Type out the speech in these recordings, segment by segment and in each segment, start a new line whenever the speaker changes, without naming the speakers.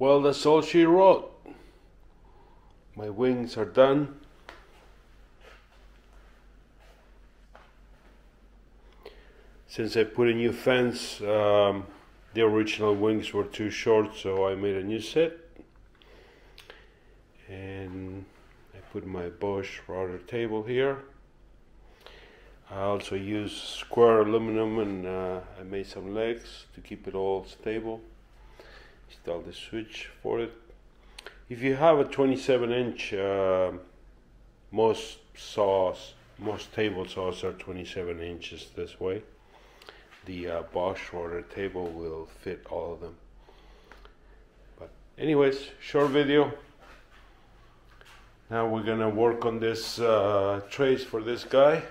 Well, that's all she wrote. My wings are done. Since I put a new fence, the original wings were too short, so I made a new set. And I put my Bosch router table here. I also use square aluminum, and I made some legs to keep it all stable. Installed the switch for it. If you have a 27-inch, most table saws are 27 inches this way. The Bosch router table will fit all of them. But anyways, short video. Now we're gonna work on this trays for this guy.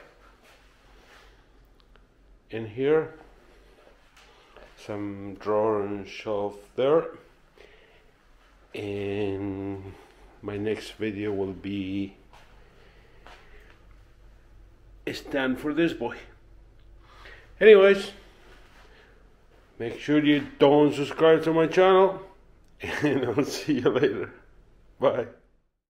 In here, some drawer and shelf there, and my next video will be a stand for this boy. Anyways, make sure you don't subscribe to my channel, and I'll see you later. Bye.